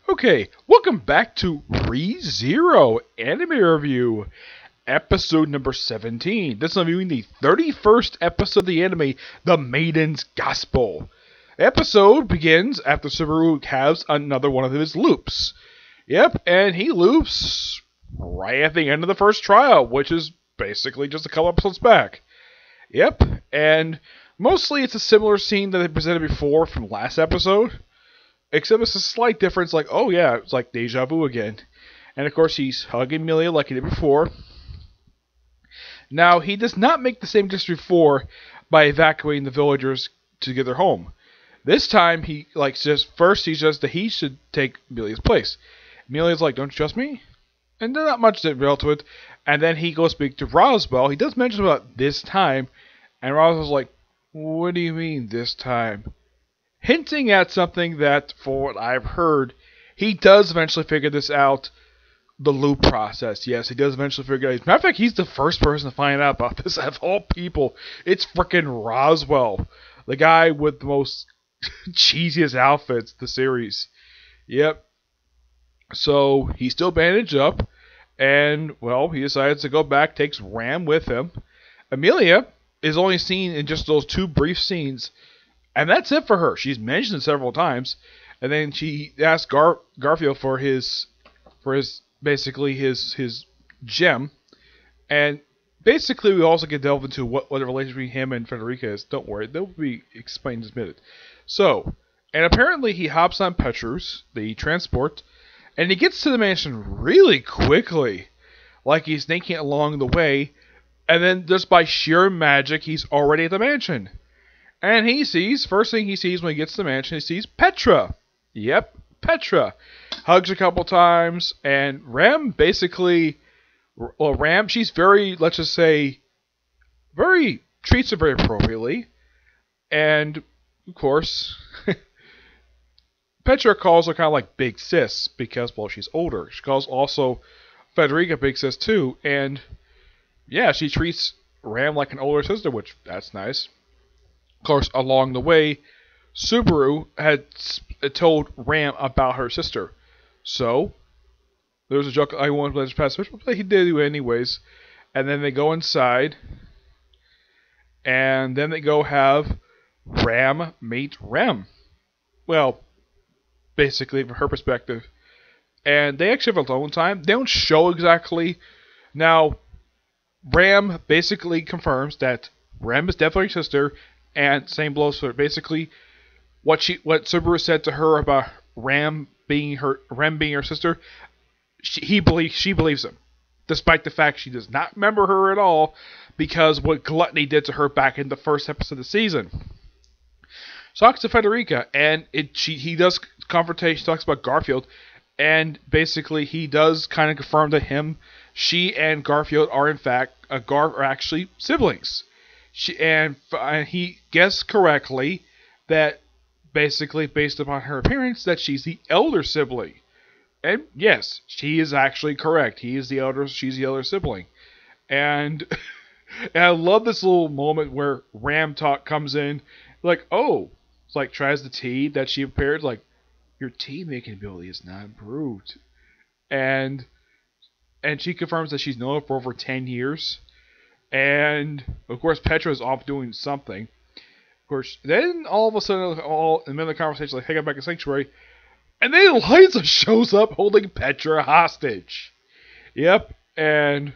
Okay, welcome back to ReZero Anime Review, episode number 17. This is reviewing the 31st episode of the anime, The Maiden's Gospel. The episode begins after Subaru has another one of his loops. Yep, and he loops right at the end of the first trial, which is basically just a couple episodes back. Yep, and mostly it's a similar scene that they presented before from last episode. Except it's a slight difference, like, oh yeah, it's like deja vu again. And of course, he's hugging Amelia like he did before. Now, he does not make the same gesture before by evacuating the villagers to get their home. This time, he suggests that he should take Amelia's place. Amelia's like, don't you trust me? And there's not much real to it. And then he goes speak to Roswell. He does mention about this time. And Roswell's like, what do you mean this time? Hinting at something that, for what I've heard, he does eventually figure this out, the loop process. Yes, he does eventually figure it out. As a matter of fact, he's the first person to find out about this of all people. It's frickin' Roswell, the guy with the most cheesiest outfits in the series. Yep. So, he's still bandaged up, and, well, he decides to go back, takes Ram with him. Amelia is only seen in just those two brief scenes. And that's it for her. She's mentioned it several times, and then she asks Garfield for his gem, and basically we also get delve into what the relationship between him and Frederica is. Don't worry, they'll be explained in a minute. So, and apparently he hops on Petrus, the transport, and he gets to the mansion really quickly, like he's sneaking along the way, and then just by sheer magic, he's already at the mansion. And first thing he sees when he gets to the mansion, he sees Petra. Yep, Petra. Hugs her a couple times, and Ram she's very, let's just say, treats her very appropriately. And, of course, Petra calls her kind of like Big Sis, because, well, she's older. She calls also Federica Big Sis, too. And, yeah, she treats Ram like an older sister, which, that's nice. Of course, along the way, Subaru had told Ram about her sister. So, there was a joke, I wanted to let pass, but he did do anyways. And then they go inside, and then they go have Ram meet Rem. Well, basically, from her perspective. And they actually have alone time. They don't show exactly. Now, Ram basically confirms that Rem is definitely her sister. And same blows for basically what Subaru said to her about Rem being her sister. She believes him, despite the fact she does not remember her at all, because what Gluttony did to her back in the first episode of the season. Talks to Federica, and he does confrontation. Talks about Garfield, and basically he does kind of confirm to him she and Garfield are in fact are actually siblings. And he guessed correctly that basically, based upon her appearance, that she's the elder sibling. And yes, she is actually correct. She's the elder sibling. And, and I love this little moment where Ram Talk comes in, like, oh, it's like tries the tea that she prepared, like, your tea making ability is not improved. And she confirms that she's known her for over 10 years. And, of course, Petra is off doing something. Of course, then all of a sudden, all in the middle of the conversation, like, hey, I'm back in Sanctuary. And then Eliza shows up holding Petra hostage. Yep, and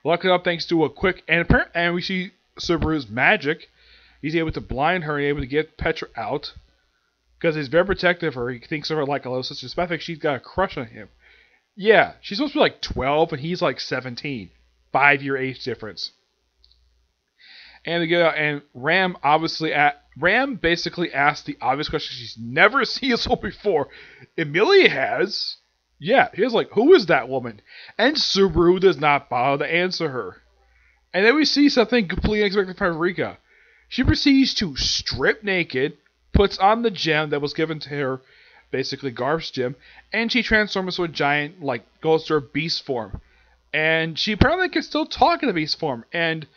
luckily enough, thanks to a quick, and we see Subaru's magic, he's able to blind her and able to get Petra out. Because he's very protective of her. He thinks of her like a little sister. Despite the fact she's got a crush on him. Yeah, she's supposed to be like 12 and he's like 17. 5-year age difference. And they get out, and Ram basically asks the obvious question she's never seen this whole before. Amelia has. Yeah, he was like, who is that woman? And Subaru does not bother to answer her. And then we see something completely unexpected from Frederica. She proceeds to strip naked, puts on the gem that was given to her, basically Garf's gem, and she transforms into a giant, like, goes to her beast form. And she apparently can still talk in the beast form. And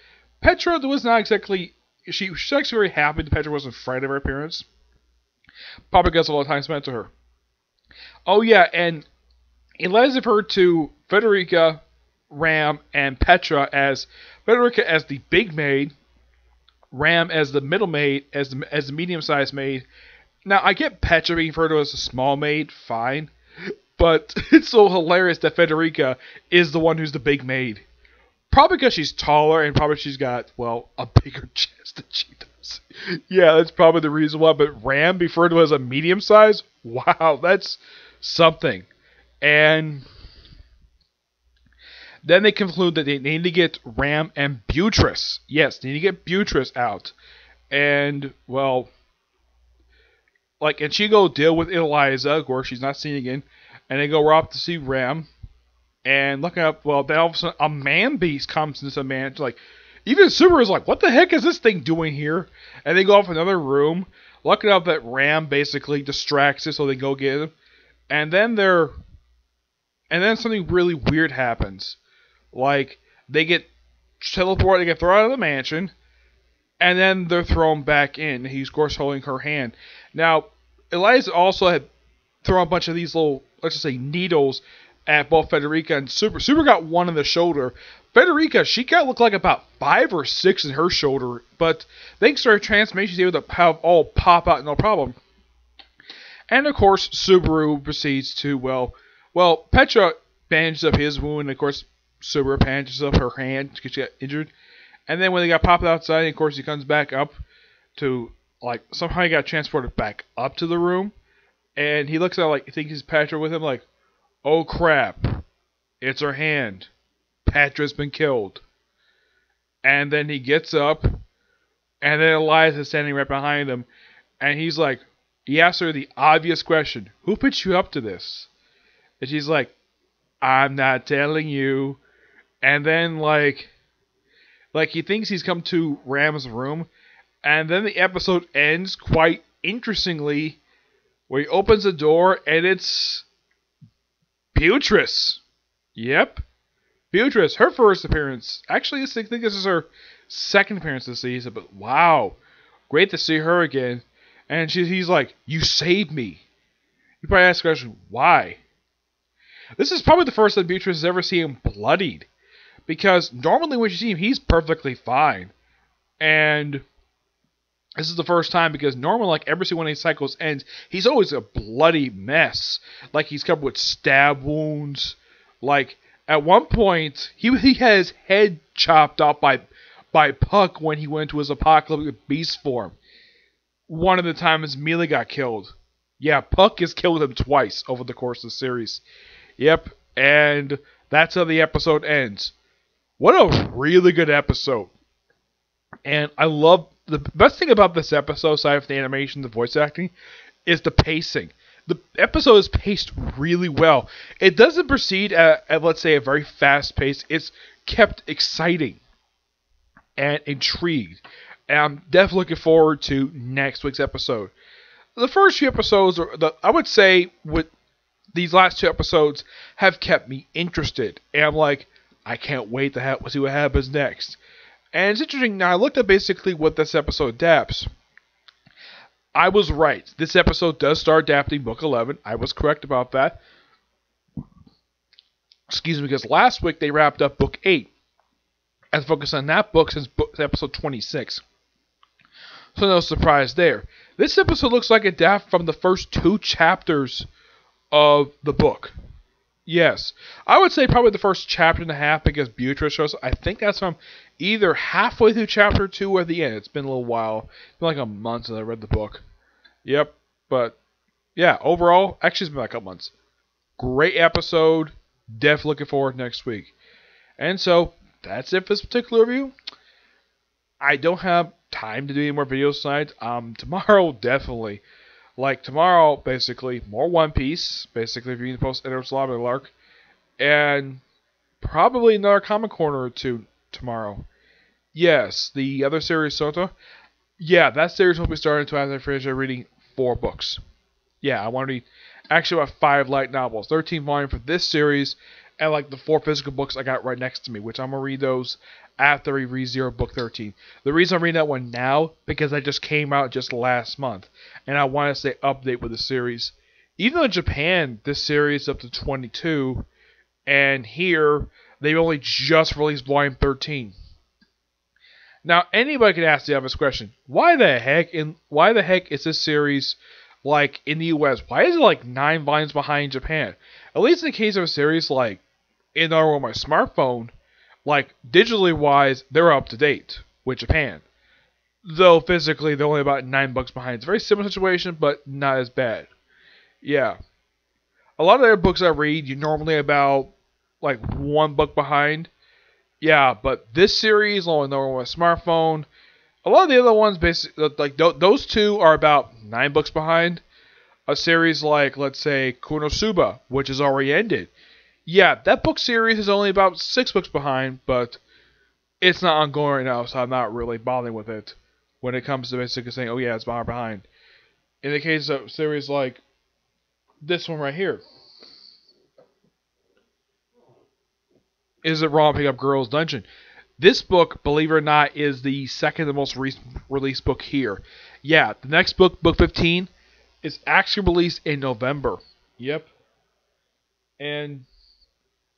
Petra was not exactly... She's actually very happy that Petra wasn't frightened of her appearance. Probably because of all the time spent to her. Oh yeah, and Eliza referred to Federica, Ram, and Petra as Federica as the big maid, Ram as the middle maid, as the medium sized maid. Now I get Petra being referred to as a small maid, fine, but it's so hilarious that Federica is the one who's the big maid. Probably because she's taller and probably she's got, well, a bigger chest than she does. Yeah, that's probably the reason why. But Ram referred to as a medium size? Wow, that's something. And then they conclude that they need to get Ram and Beatrice. Yes, they need to get Beatrice out. And, well, like, and she go deal with Eliza, of course, she's not seen again. And they go off to see Ram. And looking up, well, then all of a sudden a man beast comes into some man. Like, even Subaru's like, what the heck is this thing doing here? And they go off another room. Looking up that Ram basically distracts it, so they go get him. And then something really weird happens. Like, they get teleported, they get thrown out of the mansion, and then they're thrown back in. He's, of course, holding her hand. Now, Eliza also had thrown a bunch of these little, let's just say, needles at both Federica and Super. Super got one in the shoulder. Federica, she got look like about 5 or 6 in her shoulder, but thanks to her transformation, she's able to have all pop out no problem. And of course, Subaru proceeds to, well, Petra bandages up his wound, and of course, Subaru bandages up her hand because she got injured. And then when they got popped outside, of course, he comes back up to, like, somehow he got transported back up to the room, and he looks at, like, he thinks he's Petra with him, like, oh crap, it's her hand. Petra's been killed. And then he gets up, and then Eliza's standing right behind him, and he's like, he asks her the obvious question, who put you up to this? And she's like, I'm not telling you. And then, like he thinks he's come to Ram's room, and then the episode ends quite interestingly, where he opens the door, and it's Beatrice. Yep. Beatrice, her first appearance. Actually, I think this is her second appearance this season, but wow. Great to see her again. And he's like, you saved me. You probably ask the question, why? This is probably the first time Beatrice has ever seen him bloodied. Because normally when you see him, he's perfectly fine. And this is the first time because normally, like, every single one of these cycles ends, he's always a bloody mess. Like, he's covered with stab wounds. Like, at one point, he had his head chopped off by Puck when he went to his apocalyptic beast form. One of the times Mila got killed. Yeah, Puck has killed him twice over the course of the series. Yep, and that's how the episode ends. What a really good episode. And I love, the best thing about this episode, aside from the animation, the voice acting, is the pacing. The episode is paced really well. It doesn't proceed at let's say, a very fast pace. It's kept exciting and intrigued. And I'm definitely looking forward to next week's episode. The first few episodes, I would say, with these last 2 episodes, have kept me interested. And I'm like, I can't wait to see what happens next. And it's interesting, now I looked at basically what this episode adapts. I was right. This episode does start adapting Book 11. I was correct about that. Excuse me, because last week they wrapped up Book 8. I've focused on that book since episode 26. So no surprise there. This episode looks like a adapt from the first 2 chapters of the book. Yes. I would say probably the first chapter and a half because Beatrice shows. I think that's from either halfway through chapter 2 or the end. It's been a little while. It's been like a month since I read the book. Yep. But yeah, overall, actually it's been like a couple months. Great episode. Definitely looking forward to next week. And so, that's it for this particular review. I don't have time to do any more videos tonight. Tomorrow, definitely. Like, tomorrow, basically, more One Piece. Basically, reviewing the post-Edward's Lobby Lark. And probably another comic corner or 2 tomorrow. Yes, the other series, Soto. Yeah, that series will be starting until after I finish reading 4 books. Yeah, I want to read actually about 5 light novels. 13 volume for this series. And like the 4 physical books I got right next to me, which I'm going to read those after we read Zero Book 13. The reason I'm reading that one now, because I just came out just last month. And I want to stay update with the series. Even though in Japan this series is up to 22, and here they've only just released volume 13. Now anybody can ask the obvious question: why the heck is this series like in the U.S.? Why is it like 9 volumes behind Japan? At least in the case of a series like in on my smartphone, like digitally wise, they're up to date with Japan. Though physically they're only about $9 behind. It's a very similar situation, but not as bad. Yeah. A lot of their books I read, you're normally about like $1 behind. Yeah, but this series, along with a smartphone, a lot of the other ones, basically, like those two are about $9 behind. A series like, let's say, Konosuba, which is already ended. Yeah, that book series is only about $6 behind, but it's not ongoing right now, so I'm not really bothering with it when it comes to basically saying, oh yeah, it's far behind. In the case of series like this one right here, Is It Wrong to Pick Up Girls Dungeon? This book, believe it or not, is the second most released book here. Yeah, the next book, book 15, is actually released in November. Yep. And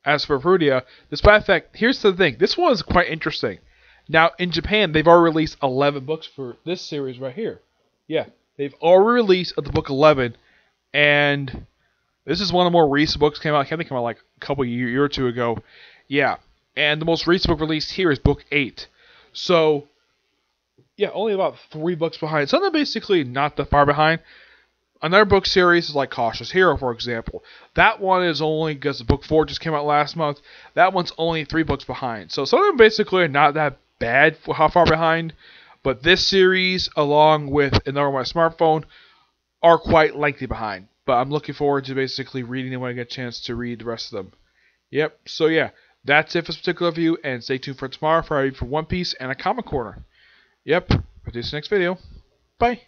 as for Frudia, despite the fact, here's the thing, this one is quite interesting. Now, in Japan, they've already released 11 books for this series right here. Yeah, they've already released the book 11, and this is one of the more recent books came out. I think it came out like a couple year or two ago. Yeah, and the most recent book released here is book 8. So, yeah, only about $3 behind. Something basically not that far behind. Another book series is like Cautious Hero, for example. That one is only, because book 4 just came out last month, that one's only $3 behind. So some of them basically are not that bad for how far behind, but this series, along with Another My Smartphone, are quite lengthy behind. But I'm looking forward to basically reading them when I get a chance to read the rest of them. Yep, so yeah, that's it for this particular review, and stay tuned for tomorrow for a review for One Piece and a Comic Corner. Yep, produce the next video. Bye.